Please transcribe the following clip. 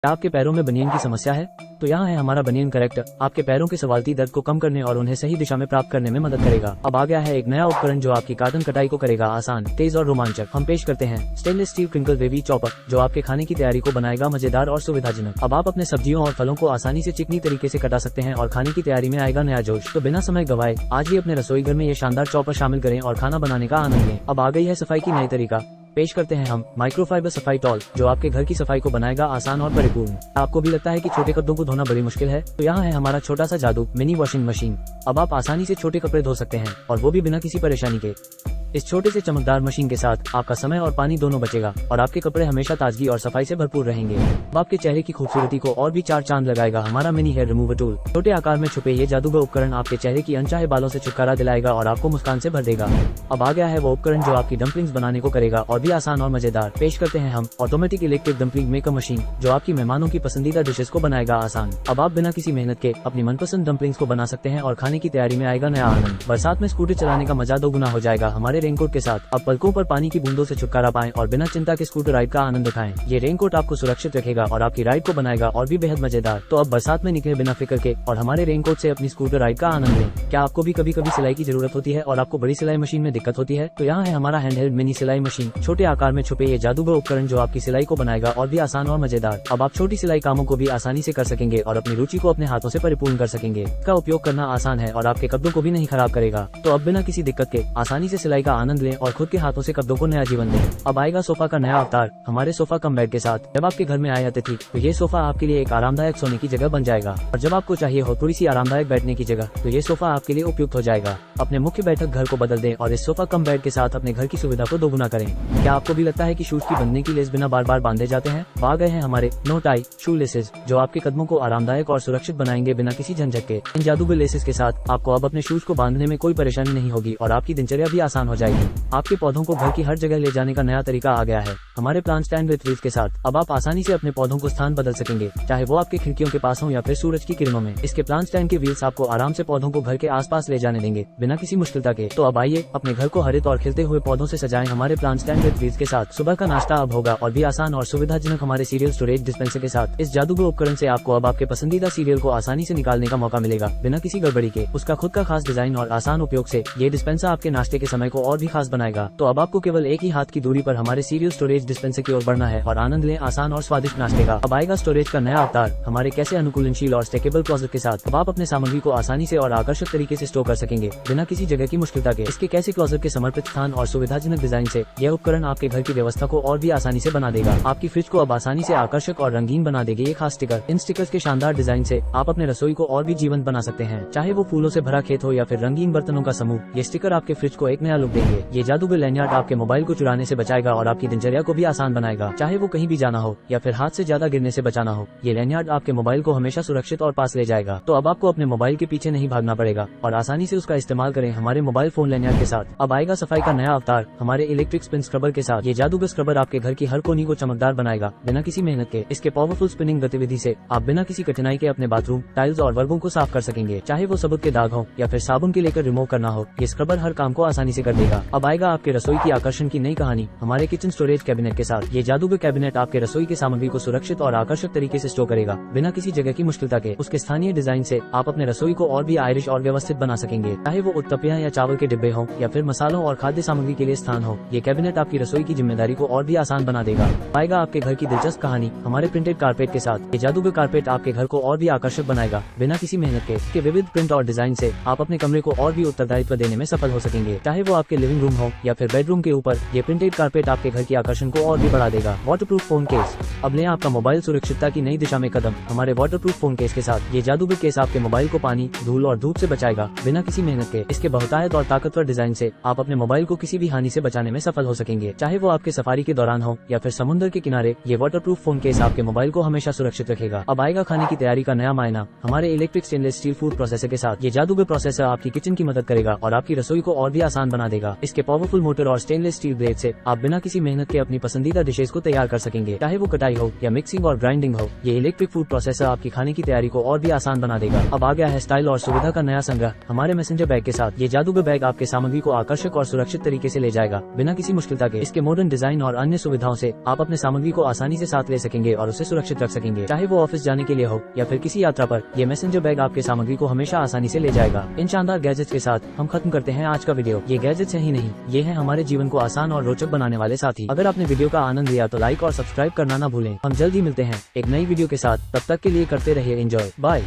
क्या आपके पैरों में बनियन की समस्या है? तो यहाँ है हमारा बनियन करेक्टर। आपके पैरों के सवालती दर्द को कम करने और उन्हें सही दिशा में प्राप्त करने में मदद करेगा। अब आ गया है एक नया उपकरण जो आपकी काटन कटाई को करेगा आसान, तेज और रोमांचक। हम पेश करते हैं stainless steel crinkle wavy chopper, जो आपके खाने की तैयारी को बनाएगा मजेदार और सुविधाजनक। अब आप अपने सब्जियों और फलों को आसानी से चिकनी तरीके से कटा सकते हैं और खाने की तैयारी में आएगा नया जोश। तो बिना समय गवाए आज ही अपने रसोई घर में ये शानदार चॉपर शामिल करें और खाना बनाने का आनंद लें। अब आ गई है सफाई की नई तरीका। पेश करते हैं हम माइक्रोफाइबर सफाई टॉल, जो आपके घर की सफाई को बनाएगा आसान और परिपूर्ण। आपको भी लगता है कि छोटे कपड़ों को धोना बड़ी मुश्किल है? तो यहाँ है हमारा छोटा सा जादू, मिनी वॉशिंग मशीन। अब आप आसानी से छोटे कपड़े धो सकते हैं और वो भी बिना किसी परेशानी के। इस छोटे से चमकदार मशीन के साथ आपका समय और पानी दोनों बचेगा और आपके कपड़े हमेशा ताजगी और सफाई से भरपूर रहेंगे। अब आपके चेहरे की खूबसूरती को और भी चार चांद लगाएगा हमारा मिनी हेयर रिमूवर टूल। छोटे आकार में छुपे ये जादूगर उपकरण आपके चेहरे की अनचाहे बालों से छुटकारा दिलाएगा और आपको मुस्कान से भर देगा। अब आ गया है वो उपकरण जो आपकी डम्पलिंग्स बनाने को करेगा और भी आसान और मजेदार। पेश करते हैं हम automatic electric dumpling maker machine, जो आपकी मेहमानों की पसंदीदा डिशेस को बनाएगा आसान। अब आप बिना किसी मेहनत के अपनी मनपसंद डम्पलिंग्स को बना सकते हैं और खाने की तैयारी में आएगा नया आनंद। बरसात में स्कूटर चलाने का मजा दोगुना हो जाएगा हमारे रेनकोट के साथ। पलकों पर पानी की बूंदों से छुटकारा पाएं और बिना चिंता के स्कूटर राइड का आनंद उठाएं। ये रेनकोट आपको सुरक्षित रखेगा और आपकी राइड को बनाएगा और भी बेहद मजेदार। तो अब बरसात में निकले बिना फिक्र के और हमारे रेनकोट से अपनी स्कूटर राइड का आनंद लें। क्या आपको भी कभी कभी सिलाई की जरूरत होती है और आपको बड़ी सिलाई मशीन में दिक्कत होती है? तो यहाँ है हमारा हैंडहेल्ड मिनी सिलाई मशीन। छोटे आकार में छुपे ये जादूगर उपकरण जो आपकी सिलाई को बनाएगा और भी आसान और मजेदार। अब आप छोटी सिलाई कामों को भी आसानी से कर सकेंगे और अपनी रुचि को अपने हाथों से परिपूर्ण कर सकेंगे। इसका उपयोग करना आसान है और आपके कपड़ों को भी नहीं खराब करेगा। तो अब बिना किसी दिक्कत के आसानी से सिलाई का आनंद लें और खुद के हाथों से कपड़ों को नया जीवन दें। अब आएगा सोफा का नया अवतार, हमारे सोफा कम बेड के साथ। जब आपके घर में आए अतिथि तो ये सोफा आपके लिए एक आरामदायक सोने की जगह बन जाएगा और जब आपको चाहिए हो थोड़ी सी आरामदायक बैठने की जगह तो ये सोफा आपके लिए उपयुक्त हो जाएगा। अपने मुख्य बैठक घर को बदल दें और इस सोफा कम बेड के साथ अपने घर की सुविधा को दोगुना करें। क्या आपको भी लगता है कि शूज की बंधने की लेस बिना बार बार बांधे जाते हैं? आ गए हैं हमारे नो टाई शू लेसेस, जो आपके कदमों को आरामदायक और सुरक्षित बनाएंगे बिना किसी झंझट के। इन जादूगर लेसेस के साथ आपको अब अपने शूज को बांधने में कोई परेशानी नहीं होगी और आपकी दिनचर्या भी आसान हो जाएगी। आपके पौधों को घर की हर जगह ले जाने का नया तरीका आ गया है हमारे प्लांट स्टैंड विद व्हील्स के साथ। अब आप आसानी से अपने पौधों को स्थान बदल सकेंगे, चाहे वो आपके खिड़कियों के पास हो या फिर सूरज की किरणों में। इसके प्लांट स्टैंड के व्हील्स आपको आराम से पौधों को घर के आसपास ले जाने देंगे बिना किसी मुश्किलता के। तो अब आइए अपने घर को हरित और खिलते हुए पौधों से सजाएं हमारे प्लांट स्टैंड विद व्हील्स के साथ। सुबह का नाश्ता अब होगा और भी आसान और सुविधाजनक हमारे सीरियल स्टोरेज डिस्पेंसर के साथ। इस जादूगर उपकरण से आपको अब आपके पसंदीदा सीरियल को आसानी से निकालने का मौका मिलेगा बिना किसी गड़बड़ी के। उसका खुद का खास डिजाइन और आसान उपयोग से ये डिस्पेंसर आपके नाश्ते के समय को और भी खास बनाएगा। तो अब आपको केवल एक ही हाथ की दूरी पर हमारे सीरियल स्टोरेज डिस्पेंसर की ओर बढ़ना है और आनंद लें आसान और स्वादिष्ट नाश्ते का। अब आएगा स्टोरेज का नया अवतार, हमारे कैसे अनुकूलनशील और स्टेकेबल क्लोजेट के साथ। अब आप अपने सामग्री को आसानी से और आकर्षक तरीके से स्टोर कर सकेंगे बिना किसी जगह की मुश्किलता के। इसके कैसे क्लोजेट के समर्पित स्थान और सुविधाजनक डिजाइन से यह उपकरण आपके घर की व्यवस्था को और भी आसानी से बना देगा। आपकी फ्रिज को अब आसानी से आकर्षक और रंगीन बना देगी ये खास स्टिकर। इन स्टिकर्स के शानदार डिजाइन से आप अपने रसोई को और भी जीवंत बना सकते हैं, चाहे वो फूलों से भरा खेत हो या फिर रंगीन बर्तनों का समूह। ये स्टिकर आपके फ्रिज को एक नया लुक देंगे। ये जादूगर लैंडयार्ड आपके मोबाइल को चुराने से बचाएगा और आपकी दिनचर्या को भी आसान बनाएगा, चाहे वो कहीं भी जाना हो या फिर हाथ से ज्यादा गिरने से बचाना हो। ये लैंडयार्ड आपके मोबाइल को हमेशा सुरक्षित और पास ले जाएगा। तो अब आपको अपने मोबाइल के पीछे नहीं भागना पड़ेगा और आसानी से उसका इस्तेमाल करें हमारे मोबाइल फोन लैंडयार्ड के साथ। अब आएगा सफाई का नया अवतार, हमारे इलेक्ट्रिक स्पिन स्क्रबर के साथ। ये जादूगर स्क्रबर आपके घर की हर कोनी को चमकदार बनाएगा बिना किसी मेहनत के। इसके पावरफुल स्पिनिंग गतिविधि से आप बिना किसी कठिनाई के अपने बाथरूम टाइल्स और वर्गों को साफ कर सकेंगे, चाहे वो सबूत के दाग हो या फिर साबुन के लेकर रिमूव करना हो। ये स्क्रबर हर काम को आसानी से कर देगा। अब आएगा आपके रसोई की आकर्षण की नई कहानी, हमारे किचन स्टोरेज कैबिनेट के साथ। ये जादूगर कैबिनेट आपके रसोई की सामग्री को सुरक्षित और आकर्षक तरीके से स्टोर करेगा बिना किसी जगह की मुश्किलता के। उसके स्थानीय डिजाइन से आप अपने रसोई को और भी आयरिश और व्यवस्थित बना सकेंगे, चाहे वो उत्तपियां या चावल के डिब्बे हो या फिर मसालों और खाद्य सामग्री के लिए स्थान हो। ये कैबिनेट आपकी रसोई की जिम्मेदारी को और भी आसान बना देगा। आएगा आपके घर की दिलचस्प कहानी, हमारे प्रिंटेड कारपेट के साथ। ये जादूगर कारपेट आपके घर को और भी आकर्षक बनाएगा बिना किसी मेहनत के। इसके विविध प्रिंट और डिजाइन से आप अपने कमरे को और भी उत्तरदायित्व देने में सफल हो सकेंगे, चाहे वो आपके लिविंग रूम हो या फिर बेडरूम के ऊपर। ये प्रिंटेड कारपेट आपके घर की आकर्षण को और भी बढ़ा देगा। वाटरप्रूफ फोन केस, अब लें आपका मोबाइल सुरक्षितता की नई दिशा में कदम हमारे वाटरप्रूफ फोन केस के साथ। ये जादूगर केस आपके मोबाइल को पानी, धूल और धूप से बचाएगा बिना किसी मेहनत के। इसके बहुतायत और ताकतवर डिजाइन से आप अपने मोबाइल को किसी भी हानि से बचाने में सफल हो सकेंगे, चाहे वो आपके सफारी के दौरान हो या फिर समुद्र के किनारे। ये वाटरप्रूफ फोन केस आपके मोबाइल को हमेशा सुरक्षित रखेगा। अब आएगा खाने की तैयारी का नया मायना, हमारे electric stainless steel food processor के साथ। ये जादूगर प्रोसेसर आपकी किचन की मदद करेगा और आपकी रसोई को और भी आसान बना देगा। देगा। इसके पावरफुल मोटर और स्टेनलेस स्टील ब्लेड से आप बिना किसी मेहनत के अपनी पसंदीदा डिशेज को तैयार कर सकेंगे, चाहे वो कटाई हो या मिक्सिंग और ग्राइंडिंग हो। ये इलेक्ट्रिक फूड प्रोसेसर आपकी खाने की तैयारी को और भी आसान बना देगा। अब आ गया है स्टाइल और सुविधा का नया संग्रह हमारे मैसेंजर बैग के साथ। ये जादूगर बैग आपके सामग्री को आकर्षक और सुरक्षित तरीके से ले जाएगा बिना किसी मुश्किलता के। इसके मॉडर्न डिजाइन और अन्य सुविधाओं से आप अपने सामग्री को आसानी से साथ ले सकेंगे और उसे सुरक्षित रख सकेंगे, चाहे वो ऑफिस जाने के लिए हो या फिर किसी यात्रा पर। ये मैसेंजर बैग आपके सामग्री को हमेशा आसानी से ले जाएगा। इन शानदार गैजेट्स के साथ हम खत्म करते हैं आज का वीडियो। ये गैजेट्स ही नहीं, ये है हमारे जीवन को आसान और रोचक बनाने वाले साथी। अगर आपने वीडियो का आनंद लिया तो लाइक और सब्सक्राइब करना ना भूलें। हम जल्द ही मिलते हैं एक नई वीडियो के साथ, तब तक के लिए करते रहिए एंजॉय। बाय।